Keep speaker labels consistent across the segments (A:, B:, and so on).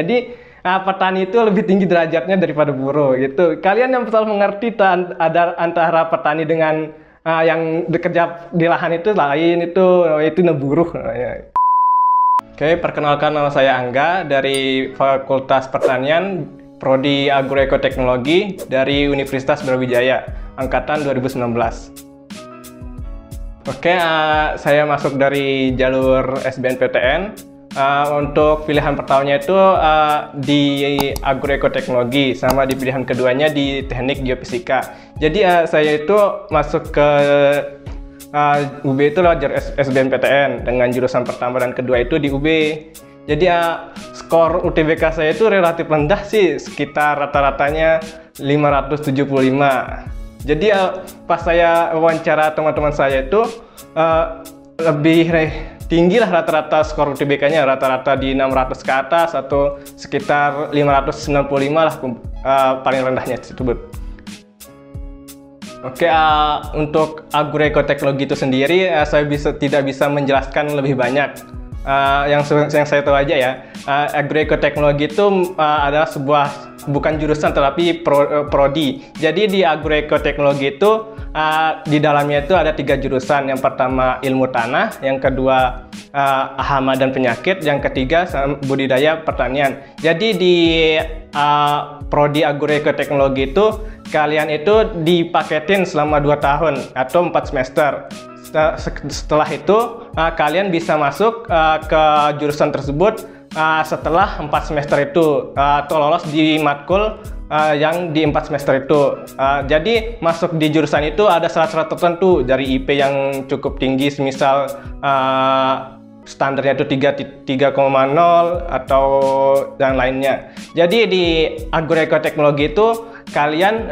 A: Jadi petani itu lebih tinggi derajatnya daripada buruh gitu. Kalian yang betul mengerti ada antara petani dengan yang bekerja di lahan itu lain, itu buruh. Oke, perkenalkan, nama saya Angga dari Fakultas Pertanian, Prodi Agroekoteknologi dari Universitas Brawijaya, angkatan 2019. Oke, saya masuk dari jalur SBMPTN. Untuk pilihan pertamanya itu di agroekoteknologi, sama di pilihan keduanya di teknik geofisika. Jadi saya itu masuk ke UB itu lewat jalur SBMPTN dengan jurusan pertama dan kedua itu di UB. Jadi skor UTBK saya itu relatif rendah sih, sekitar rata-ratanya 575. Jadi pas saya wawancara teman-teman saya itu lebih tinggi lah rata-rata skor UTBK-nya, rata-rata di 600 ke atas atau sekitar 595 lah paling rendahnya tersebut. Oke, untuk agroekoteknologi itu sendiri saya tidak bisa menjelaskan lebih banyak. Yang saya tahu aja ya, agroekoteknologi itu adalah bukan jurusan tetapi prodi. Jadi di agroekoteknologi itu di dalamnya itu ada 3 jurusan. Yang pertama ilmu tanah, yang kedua hama dan penyakit, yang ketiga budidaya pertanian. Jadi di prodi agroekoteknologi itu kalian itu dipaketin selama 2 tahun atau 4 semester. Setelah itu kalian bisa masuk ke jurusan tersebut setelah 4 semester itu atau lolos di matkul yang di 4 semester itu. Jadi masuk di jurusan itu ada syarat-syarat tertentu dari IP yang cukup tinggi, semisal standarnya itu 3,0 atau yang lainnya. Jadi di agroekoteknologi itu kalian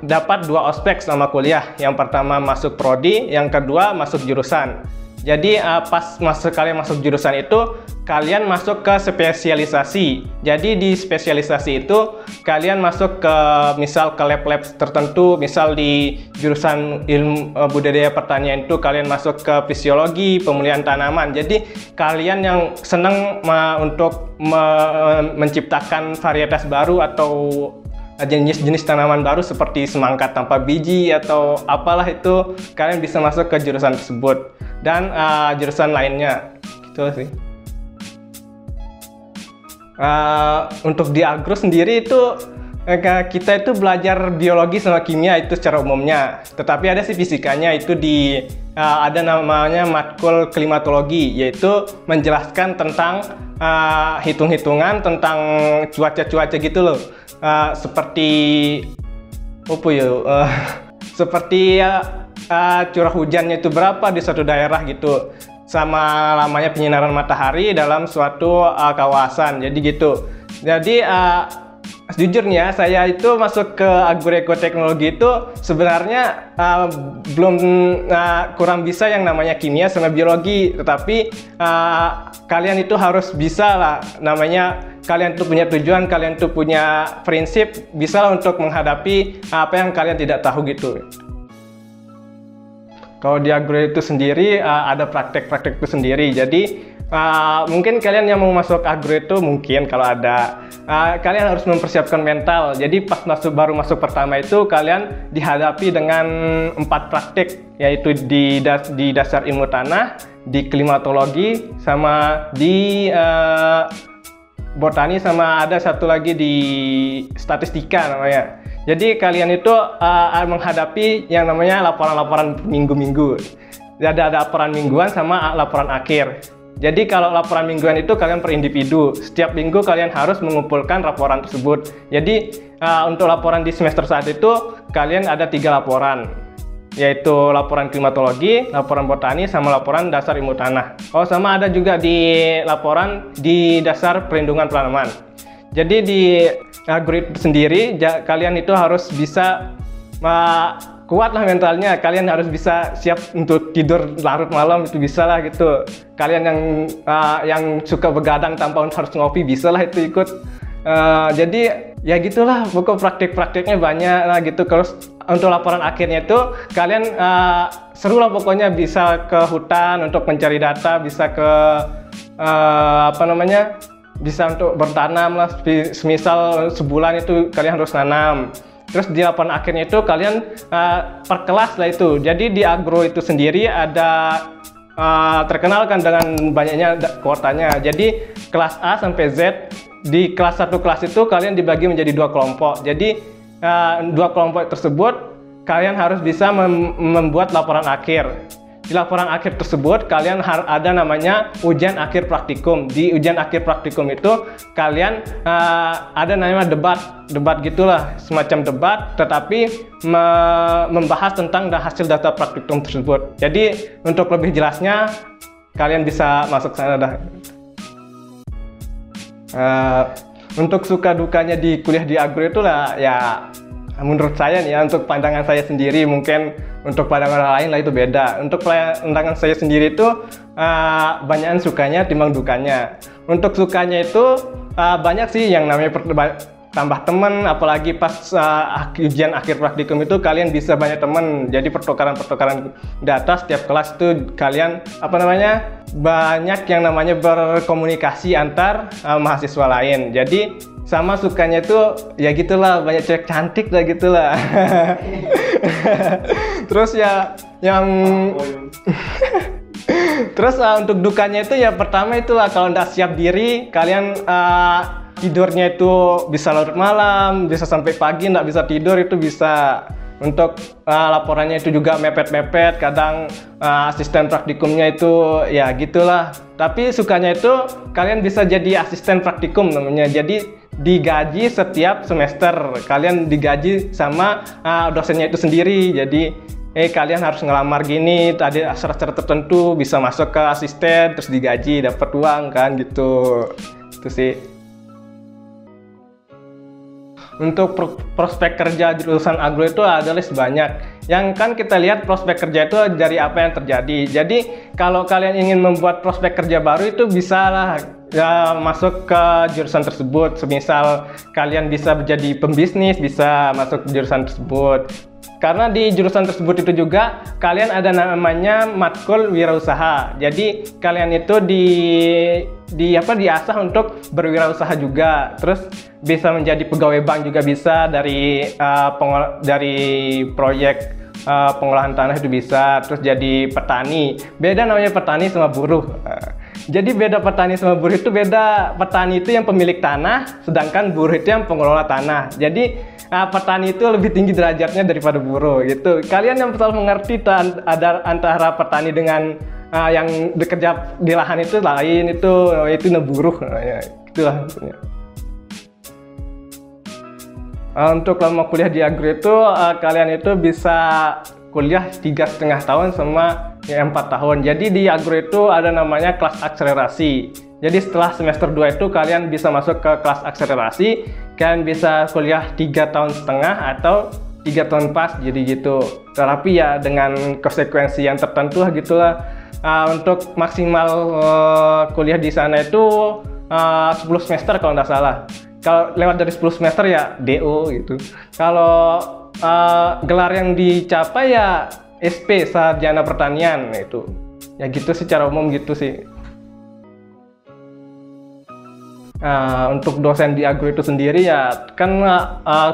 A: dapat 2 ospek selama kuliah. Yang pertama masuk prodi, yang kedua masuk jurusan. Jadi pas kalian masuk jurusan itu, kalian masuk ke spesialisasi. Jadi di spesialisasi itu kalian masuk ke misal ke lab-lab tertentu. Misal di jurusan ilmu budidaya pertanian itu kalian masuk ke fisiologi, pemulihan tanaman. Jadi kalian yang senang untuk menciptakan varietas baru atau jenis-jenis tanaman baru seperti semangka tanpa biji atau apalah itu, kalian bisa masuk ke jurusan tersebut. Dan jurusan lainnya gitu sih. Untuk di agro sendiri itu kita itu belajar biologi sama kimia itu secara umumnya, tetapi ada sih fisikanya itu ada namanya matkul klimatologi, yaitu menjelaskan tentang hitung-hitungan tentang cuaca-cuaca gitu loh. Seperti seperti curah hujannya itu berapa di suatu daerah gitu, sama lamanya penyinaran matahari dalam suatu kawasan. Jadi gitu. Jadi sejujurnya saya itu masuk ke agroekoteknologi itu sebenarnya kurang bisa yang namanya kimia sama biologi, tetapi kalian itu harus bisa lah, namanya kalian tuh punya tujuan, kalian tuh punya prinsip, bisa lah untuk menghadapi apa yang kalian tidak tahu gitu. Kalau di agro itu sendiri ada praktek-praktek itu sendiri. Jadi mungkin kalian yang mau masuk agro itu mungkin kalau ada kalian harus mempersiapkan mental. Jadi pas baru masuk pertama itu kalian dihadapi dengan 4 praktek, yaitu di dasar ilmu tanah, di klimatologi, sama di botani, sama ada satu lagi di statistika namanya. Jadi kalian itu menghadapi yang namanya laporan-laporan minggu-minggu. Ada laporan mingguan sama laporan akhir. Jadi kalau laporan mingguan itu kalian per individu. Setiap minggu kalian harus mengumpulkan laporan tersebut. Jadi untuk laporan di semester 1 itu kalian ada 3 laporan, yaitu laporan klimatologi, laporan botani, sama laporan dasar ilmu tanah. Oh, sama ada juga di laporan di dasar perlindungan tanaman. Jadi di agro sendiri kalian itu harus bisa kuat lah mentalnya. Kalian harus bisa siap untuk tidur larut malam, itu bisa lah gitu. Kalian yang suka begadang tanpa harus ngopi, bisa lah itu ikut. Jadi ya gitulah, pokok praktik-praktiknya banyak lah gitu. Kalau untuk laporan akhirnya itu kalian seru lah pokoknya, bisa ke hutan untuk mencari data, bisa ke bisa untuk bertanam lah, semisal sebulan itu kalian harus nanam. Terus di laporan akhirnya itu kalian per kelas lah itu. Jadi di agro itu sendiri ada terkenal kan dengan banyaknya kuotanya. Jadi kelas A sampai Z, di kelas 1 kelas itu kalian dibagi menjadi 2 kelompok. Jadi 2 kelompok tersebut kalian harus bisa membuat laporan akhir. Di laporan akhir tersebut kalian harus ada namanya ujian akhir praktikum. Di ujian akhir praktikum itu kalian ada namanya debat gitulah, semacam debat, tetapi membahas tentang hasil data praktikum tersebut. Jadi untuk lebih jelasnya kalian bisa masuk sana dah. Untuk suka dukanya di kuliah di agro itulah ya, menurut saya nih ya, untuk pandangan saya sendiri, mungkin untuk pandangan orang lain lah itu beda. Untuk pandangan saya sendiri itu banyakan sukanya timbang dukanya. Untuk sukanya itu banyak sih yang namanya tambah teman, apalagi pas ujian akhir praktikum itu kalian bisa banyak teman. Jadi pertukaran data setiap kelas itu kalian banyak yang namanya berkomunikasi antar mahasiswa lain. Jadi sama sukanya itu ya gitulah, banyak cewek cantik lah gitulah. Terus ya yang terus untuk dukanya itu ya pertama itulah, kalau nggak siap diri kalian tidurnya itu bisa larut malam, bisa sampai pagi nggak bisa tidur, itu bisa. Untuk laporannya itu juga mepet-mepet, kadang asisten praktikumnya itu ya gitulah. Tapi sukanya itu kalian bisa jadi asisten praktikum namanya. Jadi digaji setiap semester, kalian digaji sama dosennya itu sendiri. Jadi kalian harus ngelamar gini, ada syarat-syarat tertentu bisa masuk ke asisten, terus digaji, dapat uang kan gitu. Itu sih. Untuk prospek kerja jurusan agro itu ada list banyak. Yang kan kita lihat prospek kerja itu dari apa yang terjadi. Jadi kalau kalian ingin membuat prospek kerja baru itu bisa lah ya, masuk ke jurusan tersebut. Semisal kalian bisa menjadi pembisnis, bisa masuk ke jurusan tersebut. Karena di jurusan tersebut itu juga kalian ada namanya matkul wirausaha. Jadi kalian itu diasah untuk berwirausaha juga. Terus bisa menjadi pegawai bank juga bisa, dari proyek pengolahan tanah itu bisa. Terus jadi petani. Beda namanya petani sama buruh. Jadi beda petani sama buruh itu beda. Petani itu yang pemilik tanah, sedangkan buruh itu yang pengelola tanah. Jadi petani itu lebih tinggi derajatnya daripada buruh gitu. Kalian yang perlu mengerti ada antara petani dengan yang bekerja di lahan itu lain, itu buruh namanya. Itulah maksudnya. Untuk lama kuliah di agro itu kalian itu bisa kuliah 3,5 tahun sama 4 tahun. Jadi di agro itu ada namanya kelas akselerasi. Jadi setelah semester 2 itu kalian bisa masuk ke kelas akselerasi. Kalian bisa kuliah 3,5 tahun atau 3 tahun pas, jadi gitu. Tetapi ya dengan konsekuensi yang tertentu gitulah. Untuk maksimal kuliah di sana itu 10 semester kalau nggak salah. Kalau lewat dari 10 semester ya DO gitu. Kalau gelar yang dicapai ya SP, Sarjana Pertanian itu. Ya gitu secara umum gitu sih. Untuk dosen di agro itu sendiri ya kan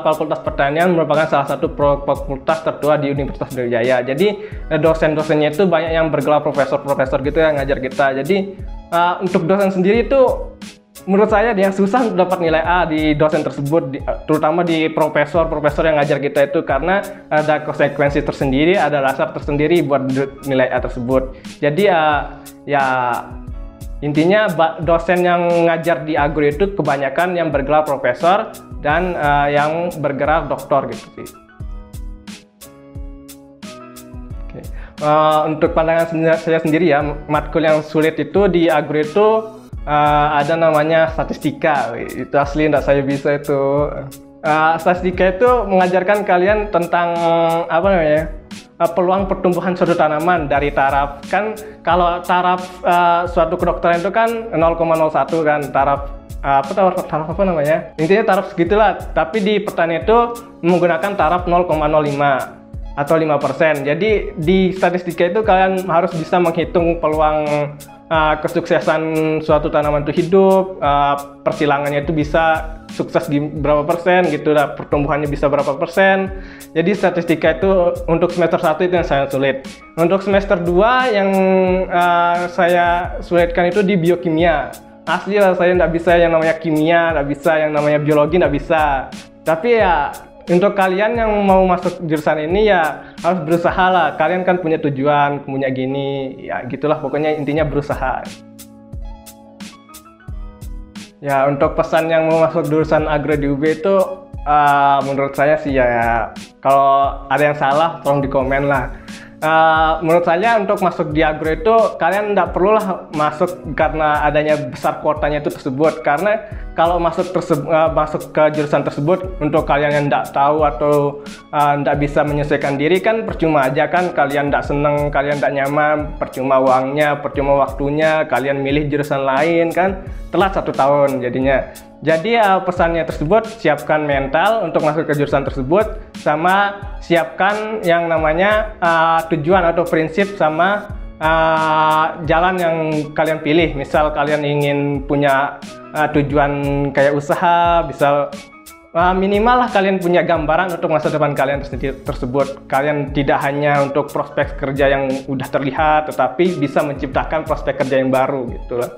A: Fakultas Pertanian merupakan salah satu fakultas tertua di Universitas Brawijaya. Jadi dosen-dosennya itu banyak yang bergelar profesor gitu yang ngajar kita. Jadi untuk dosen sendiri itu menurut saya yang susah untuk dapat nilai A di dosen tersebut, terutama di profesor yang ngajar kita itu, karena ada konsekuensi tersendiri, ada dasar tersendiri buat nilai A tersebut. Jadi ya intinya dosen yang ngajar di agro itu kebanyakan yang bergelar profesor dan yang bergelar doktor gitu sih. Oke. Untuk pandangan saya sendiri ya, matkul yang sulit itu di agro itu ada namanya statistika. Itu asli nggak saya bisa itu. Statistika itu mengajarkan kalian tentang peluang pertumbuhan suatu tanaman dari taraf. Kan kalau taraf suatu kedokteran itu kan 0,01 kan, taraf apa namanya? Intinya taraf segitulah. Tapi di pertanian itu menggunakan taraf 0,05 atau 5%. Jadi di statistika itu kalian harus bisa menghitung peluang kesuksesan suatu tanaman itu hidup, persilangannya itu bisa sukses di berapa persen gitu lah, pertumbuhannya bisa berapa persen. Jadi statistika itu untuk semester 1 itu yang sangat sulit. Untuk semester 2 yang saya sulitkan itu di biokimia. Asli lah, saya nggak bisa yang namanya kimia, nggak bisa yang namanya biologi, nggak bisa. Tapi ya untuk kalian yang mau masuk jurusan ini ya harus berusaha lah. Kalian kan punya tujuan, punya gini, ya gitulah pokoknya intinya berusaha. Ya untuk pesan yang mau masuk jurusan agro di UB itu menurut saya sih ya kalau ada yang salah tolong di komen lah. Menurut saya untuk masuk di agro itu kalian nggak perlulah masuk karena adanya besar kuotanya itu tersebut, karena kalau masuk ke jurusan tersebut untuk kalian yang nggak tahu atau nggak bisa menyesuaikan diri kan percuma aja kan, kalian nggak seneng, kalian nggak nyaman, percuma uangnya, percuma waktunya, kalian milih jurusan lain kan telat 1 tahun jadinya. Jadi pesannya tersebut, siapkan mental untuk masuk ke jurusan tersebut, sama siapkan yang namanya tujuan atau prinsip sama jalan yang kalian pilih. Misal kalian ingin punya tujuan kayak usaha, bisa minimal lah kalian punya gambaran untuk masa depan kalian tersebut. Kalian tidak hanya untuk prospek kerja yang udah terlihat, tetapi bisa menciptakan prospek kerja yang baru gitu lah.